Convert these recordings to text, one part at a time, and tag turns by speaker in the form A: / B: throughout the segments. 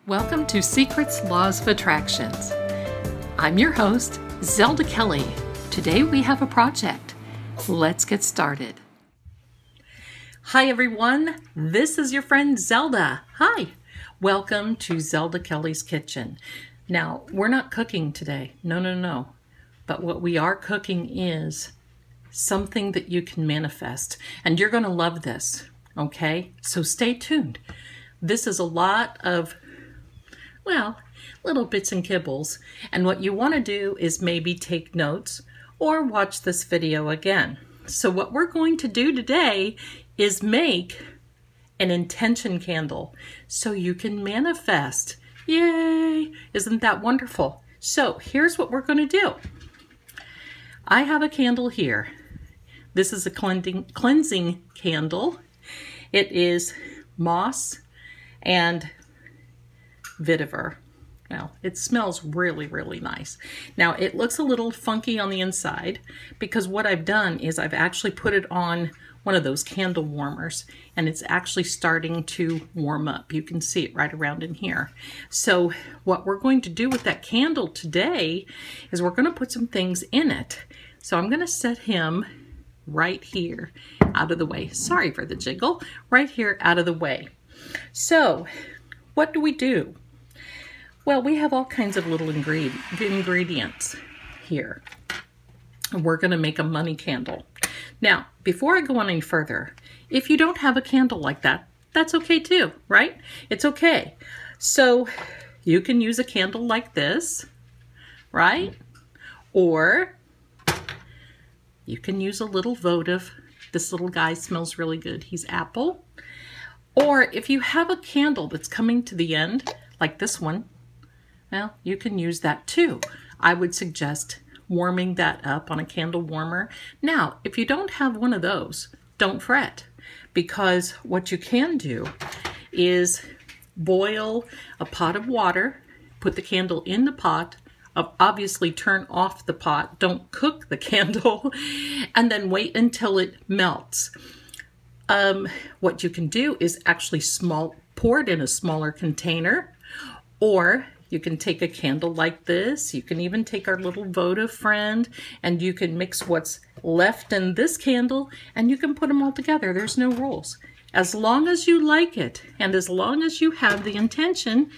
A: Welcome to Secrets, Laws of Attractions. I'm your host, Zelda Kelly. Today we have a project. Let's get started. Hi everyone, this is your friend Zelda. Hi, welcome to Zelda Kelly's Kitchen. Now, we're not cooking today, no. But what we are cooking is something that you can manifest. And you're gonna love this, okay? So stay tuned. This is a lot of little bits and kibbles. And what you want to do is maybe take notes or watch this video again. So what we're going to do today is make an intention candle so you can manifest. Yay! Isn't that wonderful? So here's what we're going to do. I have a candle here. This is a cleansing candle. It is moss and vetiver. Now, it smells really, really nice. Now, it looks a little funky on the inside because what I've done is I've actually put it on one of those candle warmers and it's actually starting to warm up. You can see it right around in here. So what we're going to do with that candle today is we're going to put some things in it. So I'm going to set him right here out of the way. Sorry for the jiggle. Right here out of the way. So what do? Well, we have all kinds of little ingredients here. We're going to make a money candle. Now, before I go on any further, if you don't have a candle like that, that's okay too, right? It's okay. So you can use a candle like this, right? Or you can use a little votive. This little guy smells really good. He's apple. Or if you have a candle that's coming to the end, like this one, well, you can use that too. I would suggest warming that up on a candle warmer. Now, if you don't have one of those, don't fret, because what you can do is boil a pot of water, put the candle in the pot, obviously turn off the pot, don't cook the candle, and then wait until it melts. What you can do is actually pour it in a smaller container, or you can take a candle like this. You can even take our little votive friend and you can mix what's left in this candle and you can put them all together. There's no rules. As long as you like it and as long as you have the intention,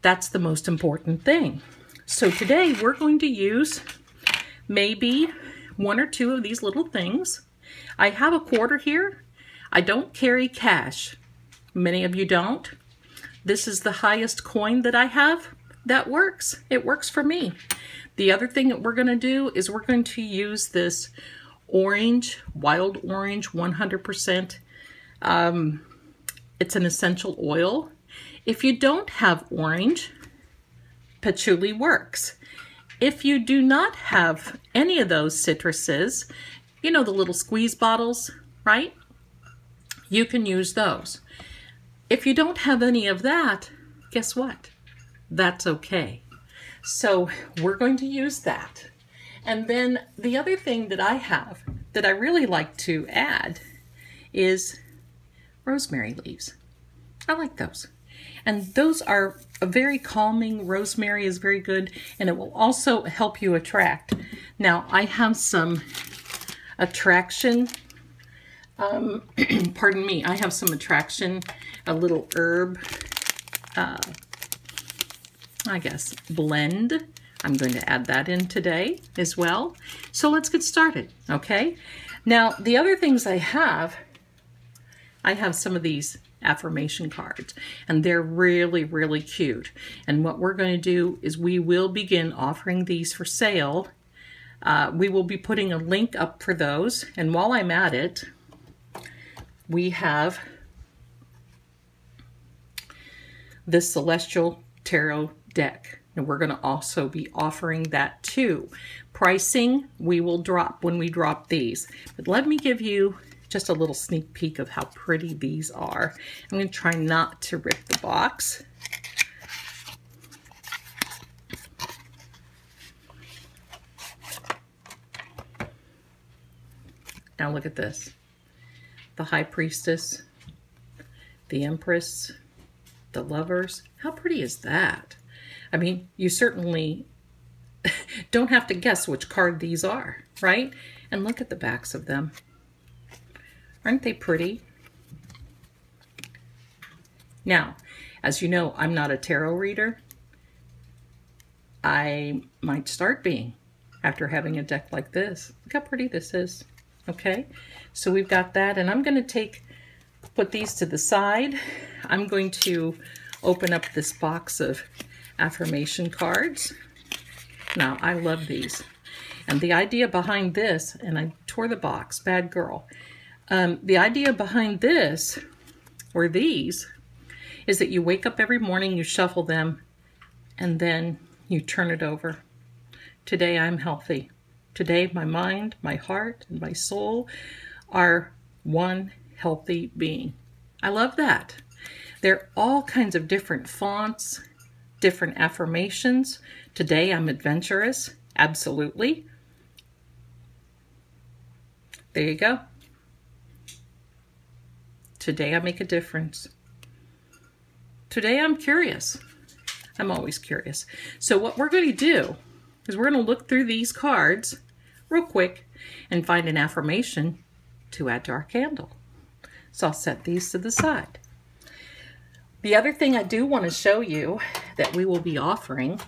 A: that's the most important thing. So today we're going to use maybe one or two of these little things. I have a quarter here. I don't carry cash. Many of you don't. This is the highest coin that I have. That works. It works for me. The other thing that we're going to do is we're going to use this orange, wild orange, 100%. It's an essential oil. If you don't have orange, patchouli works. If you do not have any of those citruses, you know the little squeeze bottles, right? You can use those. If you don't have any of that, guess what? That's okay. So we're going to use that. And then the other thing that I have that I really like to add is rosemary leaves. I like those. And those are very calming. Rosemary is very good, and it will also help you attract. Now, I have some attraction pardon me, I have some attraction, a little herb, I guess, blend. I'm going to add that in today as well. So let's get started, okay? Now, the other things I have some of these affirmation cards, and they're really, really cute. And what we're going to do is we will begin offering these for sale. We will be putting a link up for those, and while I'm at it, we have the Celestial Tarot deck, and we're going to also be offering that too. Pricing we will drop when we drop these, but let me give you just a little sneak peek of how pretty these are. I'm going to try not to rip the box. Now look at this. The High Priestess, the Empress, the Lovers. How pretty is that? I mean, you certainly don't have to guess which card these are, right? And look at the backs of them. Aren't they pretty? Now, as you know, I'm not a tarot reader. I might start being after having a deck like this. Look how pretty this is. Okay, so we've got that, and I'm going to put these to the side. I'm going to open up this box of affirmation cards. Now, I love these. And the idea behind this, and I tore the box, bad girl. The idea behind this, or these, is that you wake up every morning, you shuffle them, and then you turn it over. Today I'm healthy. Today my mind, my heart, and my soul are one healthy being. I love that. There are all kinds of different fonts, different affirmations. Today I'm adventurous. Absolutely. There you go. Today I make a difference. Today I'm curious. I'm always curious. So what we're going to do is we're going to look through these cards real quick and find an affirmation to add to our candle. So I'll set these to the side. The other thing I do want to show you that we will be offering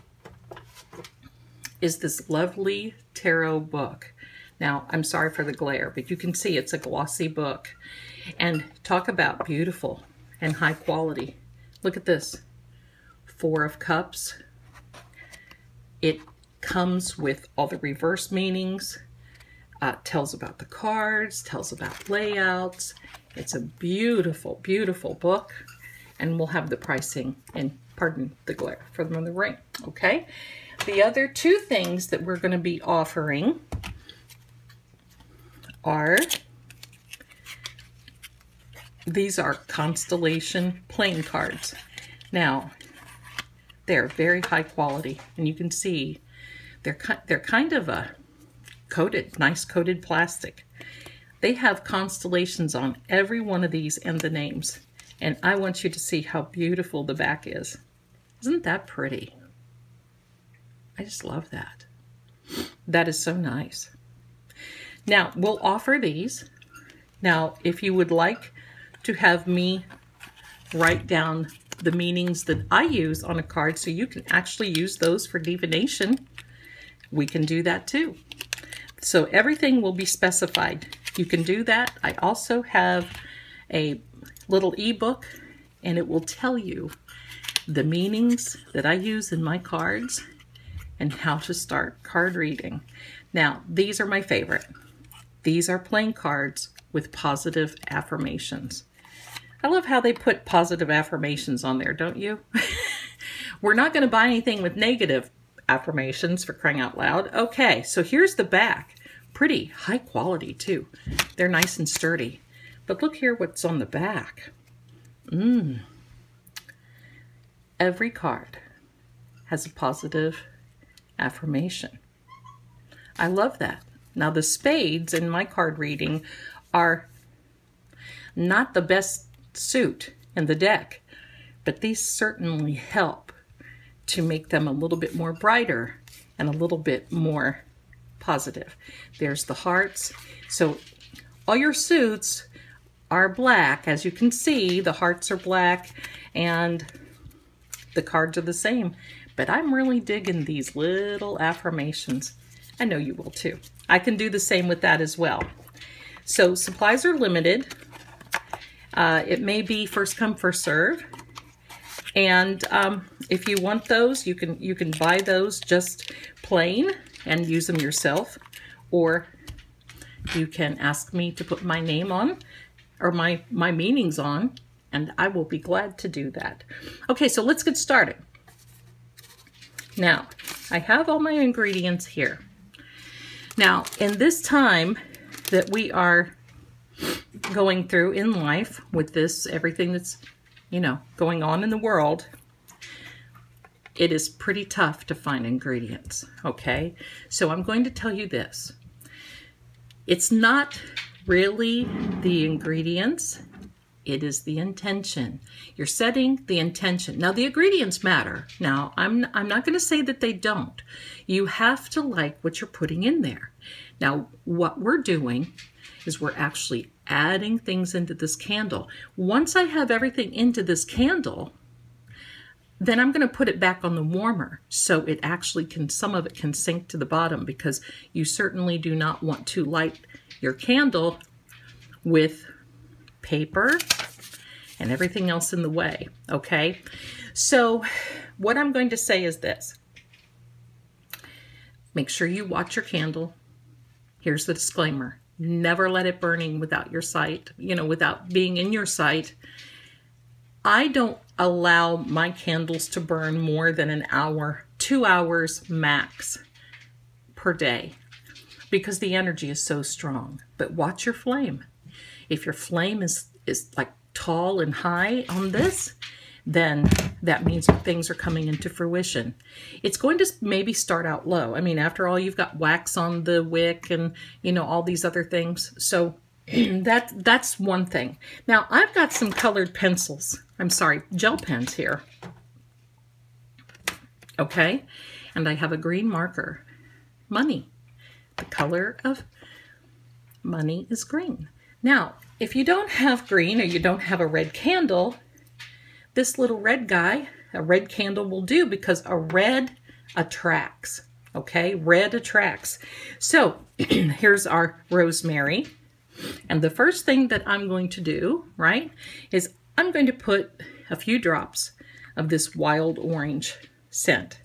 A: is this lovely tarot book. Now, I'm sorry for the glare, but you can see it's a glossy book. And talk about beautiful and high quality. Look at this. 4 of Cups. It comes with all the reverse meanings, tells about the cards, tells about layouts. It's a beautiful, beautiful book, and we'll have the pricing, and pardon the glare from the rain, okay? The other 2 things that we're going to be offering are, these are Constellation playing cards. Now, they're very high quality, and you can see they're kind of a coated, nice coated plastic. They have constellations on every one of these and the names, and I want you to see how beautiful the back is. Isn't that pretty? I just love that. That is so nice. Now, we'll offer these. Now, if you would like to have me write down the meanings that I use on a card so you can actually use those for divination, we can do that too. So everything will be specified. You can do that. I also have a little ebook, and it will tell you the meanings that I use in my cards and how to start card reading. Now, these are my favorite. These are playing cards with positive affirmations. I love how they put positive affirmations on there, don't you? We're not going to buy anything with negative affirmations, for crying out loud. Okay, so here's the back. Pretty high quality too. They're nice and sturdy. But look here what's on the back. Every card has a positive affirmation. I love that. Now the spades in my card reading are not the best suit in the deck, but these certainly help to make them a little bit more brighter and a little bit more positive. There's the hearts. So all your suits are black. As you can see, the hearts are black and the cards are the same. But I'm really digging these little affirmations. I know you will too. I can do the same with that as well. So supplies are limited. It may be first come, first serve. And if you want those, you can buy those just plain and use them yourself, or you can ask me to put my name on or my meanings on, and I will be glad to do that. Okay, so let's get started. Now, I have all my ingredients here. Now, in this time that we are going through in life with this, everything that's, you know, going on in the world, it is pretty tough to find ingredients, okay? So I'm going to tell you this. It's not really the ingredients, It is the intention. You're setting the intention. Now, the ingredients matter. Now, I'm not going to say that they don't. You have to like what you're putting in there. Now, what we're doing is we're actually adding things into this candle. Once I have everything into this candle, then I'm going to put it back on the warmer so it actually can, some of it can sink to the bottom, because you certainly do not want to light your candle with paper and everything else in the way, okay? So what I'm going to say is this. Make sure you watch your candle. Here's the disclaimer. Never let it burning without your sight, without being in your sight. I don't allow my candles to burn more than an hour, 2 hours max per day, because the energy is so strong. But watch your flame. If your flame is like tall and high on this, then that means things are coming into fruition. It's going to maybe start out low. I mean, after all, you've got wax on the wick and, all these other things. So that's one thing. Now, I've got some colored pencils. I'm sorry, gel pens here. Okay, and I have a green marker. Money. The color of money is green. Now, if you don't have green or you don't have a red candle, this little red guy, a red candle will do, because a red attracts, okay? Red attracts. So here's our rosemary. And the first thing that I'm going to do, right, is I'm going to put a few drops of this wild orange scent.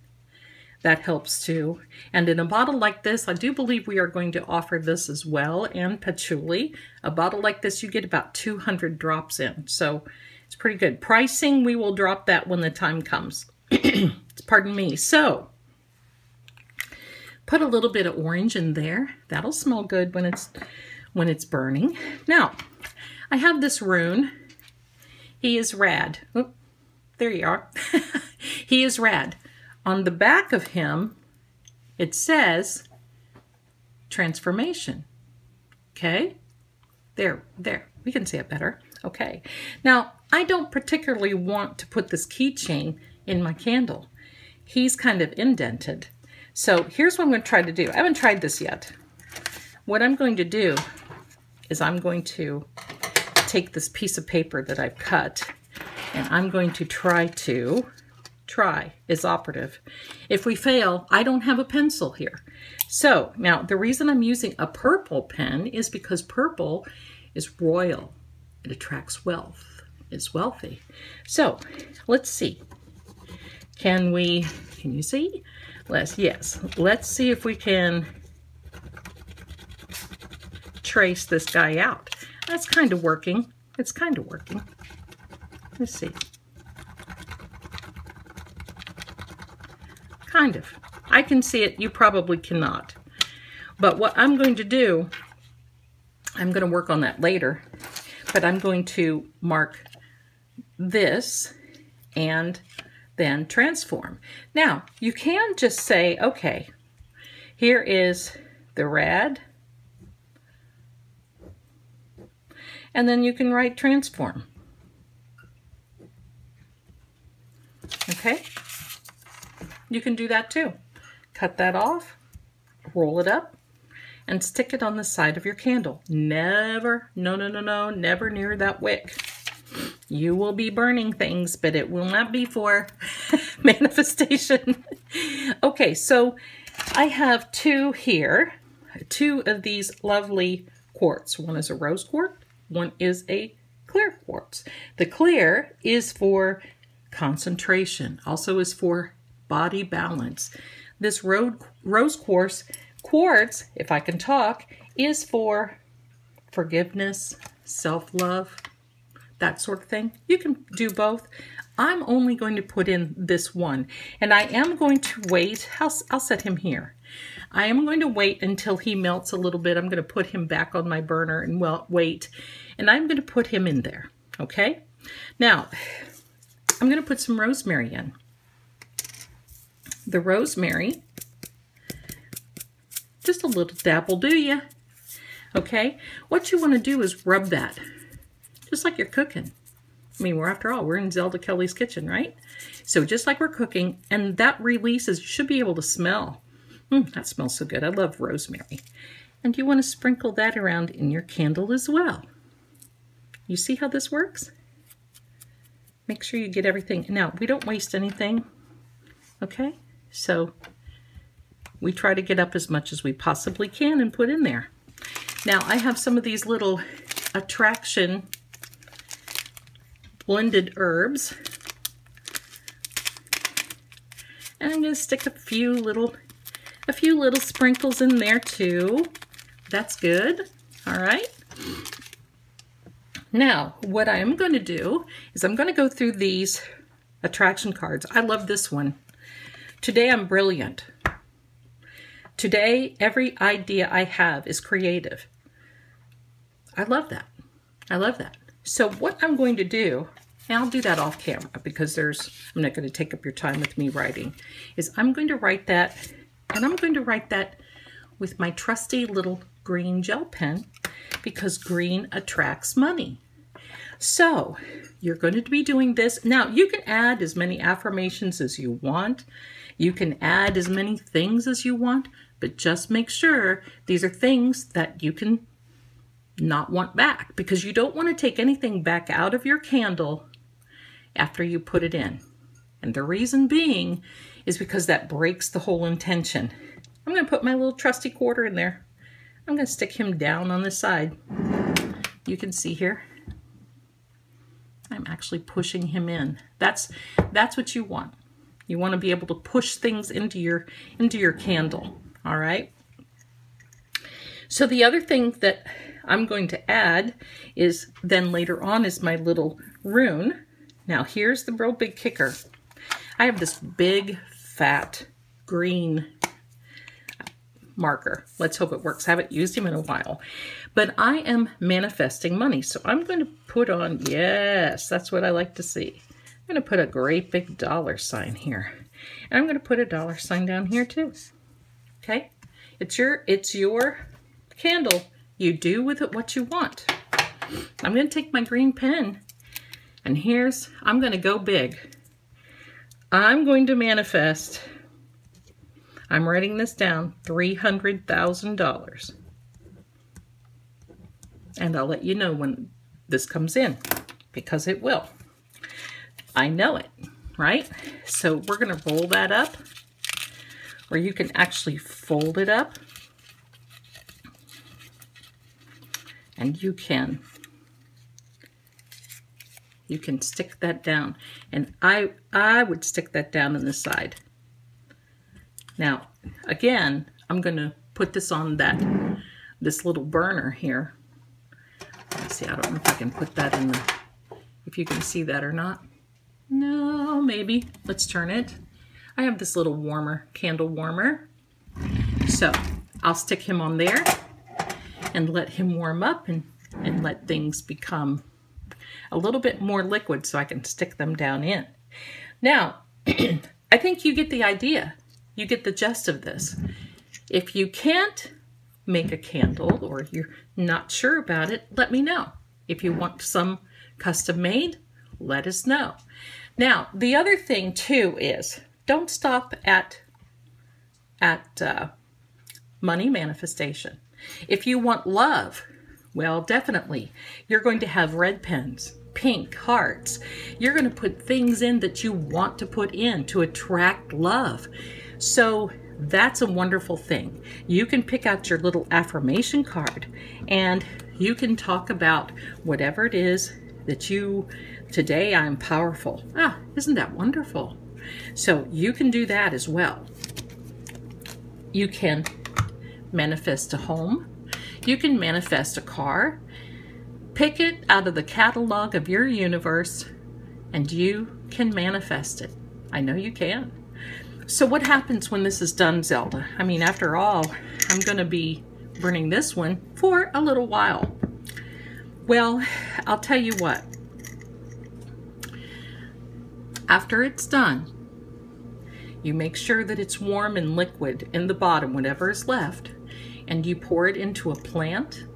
A: That helps too. And in a bottle like this, I do believe we are going to offer this as well, and patchouli. A bottle like this, you get about 200 drops in. So it's pretty good. Pricing, we will drop that when the time comes. Pardon me. So put a little bit of orange in there. That'll smell good when it's burning. Now, I have this rune. He is rad. Oop, there you are. He is rad. On the back of him, it says transformation. Okay? There. We can see it better. Okay. Now, I don't particularly want to put this keychain in my candle. He's kind of indented. So here's what I'm going to try to do. I haven't tried this yet. What I'm going to do is I'm going to take this piece of paper that I've cut, and I'm going to try is operative. If we fail, I don't have a pencil here. So now the reason I'm using a purple pen is because purple is royal. It attracts wealth. It's wealthy. So let's see. Can you see? Yes. Let's see if we can trace this guy out. That's kind of working. It's kind of working. Let's see. Kind of. I can see it. You probably cannot. But what I'm going to do, I'm going to work on that later, but I'm going to mark this and then transform. Now, you can just say, okay, here is the red, and then you can write transform. Okay? You can do that too. Cut that off, roll it up, and stick it on the side of your candle. Never, no, never near that wick. You will be burning things, but it will not be for manifestation. Okay, so I have two here, two of these lovely quartz. One is a rose quartz, one is a clear quartz. The clear is for concentration, also is for body balance. This rose quartz, if I can talk, is for forgiveness, self-love, that sort of thing. You can do both. I'm only going to put in this one, and I am going to wait. I'll set him here. I am going to wait until he melts a little bit. I'm going to put him back on my burner and wait, and I'm going to put him in there, okay? Now, I'm going to put some rosemary in. The rosemary, just a little dab will do ya. Okay, what you want to do is rub that just like you're cooking. I mean, after all, we're in Zelda Kelly's kitchen, right? So just like we're cooking, and that releases, you should be able to smell. That smells so good. I love rosemary. And you want to sprinkle that around in your candle as well. You see how this works? Make sure you get everything. Now, we don't waste anything, okay? So we try to get up as much as we possibly can and put in there. Now, I have some of these little attraction blended herbs. And I'm going to stick a few little sprinkles in there too. That's good. All right. Now, what I am going to do is I'm going to go through these attraction cards. I love this one. Today I'm brilliant. Today, every idea I have is creative. I love that. I love that. So what I'm going to do, and I'll do that off camera because I'm not going to take up your time with me writing, is I'm going to write that, and I'm going to write that with my trusty little green gel pen because green attracts money. So you're going to be doing this. Now you can add as many affirmations as you want. You can add as many things as you want, but just make sure these are things that you can not want back, because you don't want to take anything back out of your candle after you put it in. And the reason being is because that breaks the whole intention. I'm going to put my little trusty quarter in there. I'm going to stick him down on the side. You can see here. I'm actually pushing him in. That's what you want. You want to be able to push things into your candle. All right. So the other thing that I'm going to add is then later on is my little rune. Now here's the real big kicker. I have this big fat green marker. Let's hope it works. I haven't used him in a while, but I am manifesting money. So I'm going to put on, yes, that's what I like to see. I'm going to put a great big dollar sign here. And I'm going to put a dollar sign down here too. Okay. It's your candle. You do with it what you want. I'm going to take my green pen and I'm going to go big. I'm going to manifest, I'm writing this down, $300,000. And I'll let you know when this comes in, because it will. I know it, right? So we're going to roll that up, or you can actually fold it up. And you can stick that down. And I would stick that down on the side. Now, again, I'm going to put this on this little burner here. Let's see, I don't know if I can put that in if you can see that or not. No, maybe. Let's turn it. I have this little candle warmer. So I'll stick him on there and let him warm up and let things become a little bit more liquid so I can stick them down in. Now, I think you get the idea. You get the gist of this. If you can't make a candle or you're not sure about it, let me know. If you want some custom made, let us know. Now, the other thing too is don't stop at money manifestation. If you want love, well, definitely, you're going to have red pens, pink hearts. You're going to put things in that you want to put in to attract love. So that's a wonderful thing. You can pick out your little affirmation card and you can talk about whatever it is that today I'm powerful. Ah, isn't that wonderful? So you can do that as well. You can manifest a home. You can manifest a car. Pick it out of the catalog of your universe and you can manifest it. I know you can. So what happens when this is done, Zelda? I mean, after all, I'm going to be burning this one for a little while. Well, I'll tell you what. After it's done, you make sure that it's warm and liquid in the bottom, whatever is left, and you pour it into a plant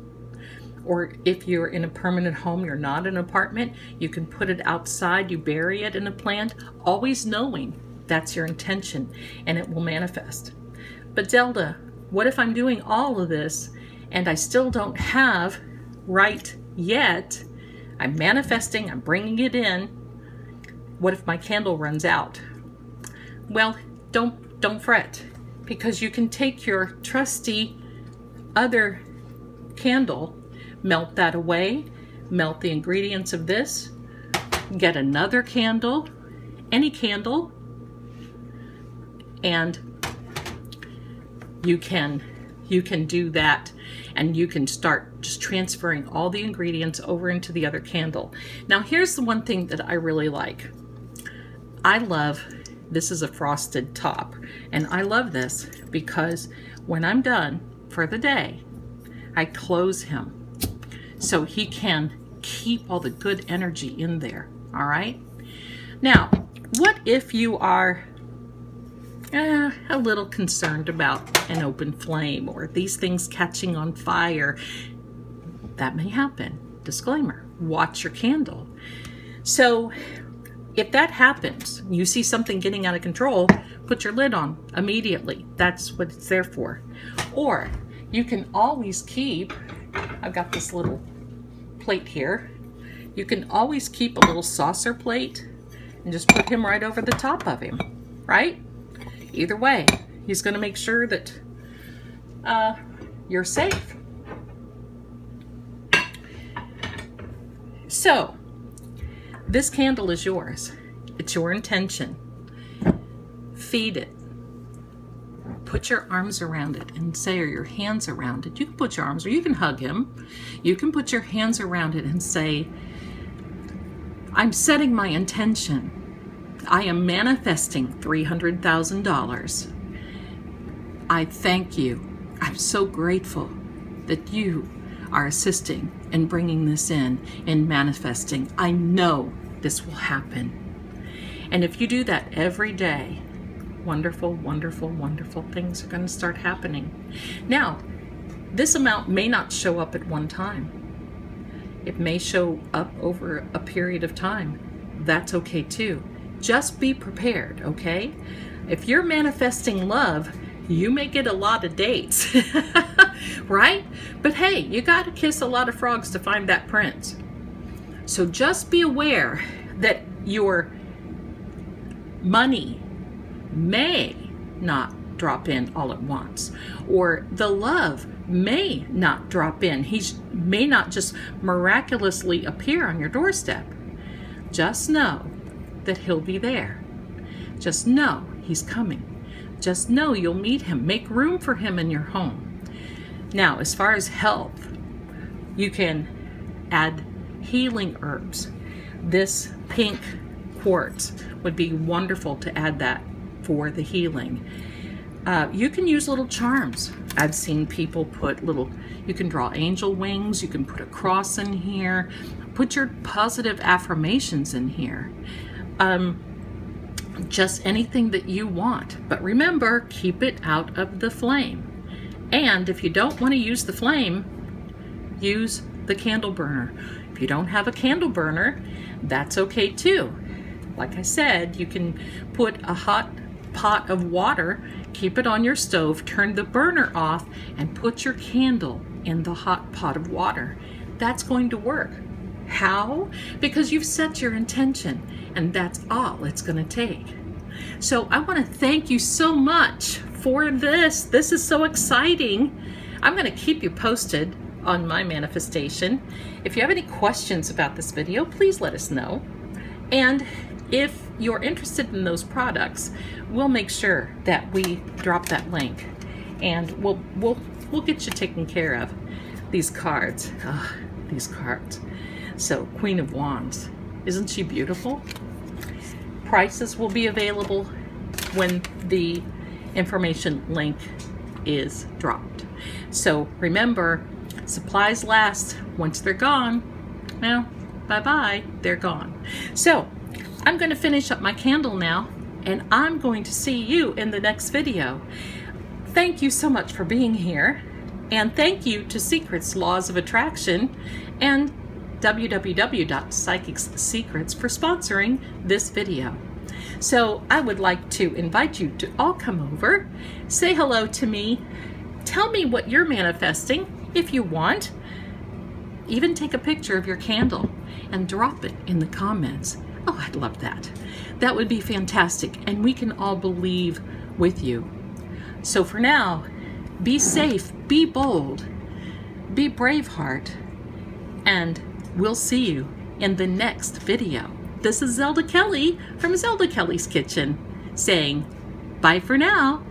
A: or if you're in a permanent home, you're not in an apartment, you can put it outside, you bury it in a plant, always knowing that's your intention and it will manifest. But Zelda, what if I'm doing all of this and I still don't have right yet? I'm manifesting, I'm bringing it in. What if my candle runs out? Well, don't fret, because you can take your trusty other candle, melt that away, melt the ingredients of this, get another candle, any candle, and you can do that, and you can start just transferring all the ingredients over into the other candle. Now here's the one thing that I really like. I love, this is a frosted top, and I love this because when I'm done for the day, I close him so he can keep all the good energy in there, all right? Now, what if you are a little concerned about an open flame or these things catching on fire? That may happen. Disclaimer, watch your candle. So if that happens, you see something getting out of control, put your lid on immediately. That's what it's there for. Or you can always keep, I've got this little plate here, you can always keep a little saucer plate and just put him right over the top of him, right? Either way, he's going to make sure that you're safe. So, this candle is yours. It's your intention. Feed it. Put your arms around it and say, or your hands around it. You can put your arms, or you can hug him. You can put your hands around it and say, I'm setting my intention. I am manifesting $300,000. I thank you. I'm so grateful that you are assisting and bringing this in and manifesting. I know this will happen. And if you do that every day, wonderful, wonderful, wonderful things are going to start happening. Now, this amount may not show up at one time. It may show up over a period of time. That's okay too. Just be prepared, okay? If you're manifesting love, you may get a lot of dates, right? But hey, you got to kiss a lot of frogs to find that prince. So just be aware that your money may not drop in all at once, or the love may not drop in. He may not just miraculously appear on your doorstep. Just know that he'll be there. Just know he's coming. Just know you'll meet him. Make room for him in your home. Now, as far as health, you can add healing herbs. This pink quartz would be wonderful to add that for the healing. You can use little charms. I've seen people put little, you can draw angel wings, you can put a cross in here, put your positive affirmations in here. Just anything that you want. But remember, keep it out of the flame. And if you don't want to use the flame, use the candle burner. If you don't have a candle burner, that's okay too. Like I said, you can put a hot pot of water, keep it on your stove, turn the burner off, and put your candle in the hot pot of water. That's going to work. How? Because you've set your intention, and that's all it's going to take. So I want to thank you so much for this. This is so exciting. I'm going to keep you posted on my manifestation. If you have any questions about this video, please let us know. And if you're interested in those products, we'll make sure that we drop that link, and we'll get you taken care of. These cards, these cards. So, Queen of Wands, isn't she beautiful? Prices will be available when the information link is dropped. So remember, supplies last. Once they're gone, well, bye-bye, they're gone. So I'm going to finish up my candle now, and I'm going to see you in the next video. Thank you so much for being here. And thank you to Secrets Laws of Attraction and www.psychicssecrets for sponsoring this video. So I would like to invite you to all come over, say hello to me, tell me what you're manifesting if you want. Even take a picture of your candle and drop it in the comments. Oh, I'd love that. That would be fantastic, and we can all believe with you. So for now, be safe, be bold, be Braveheart, and we'll see you in the next video. This is Zelda Kelly from Zelda Kelly's Kitchen saying bye for now.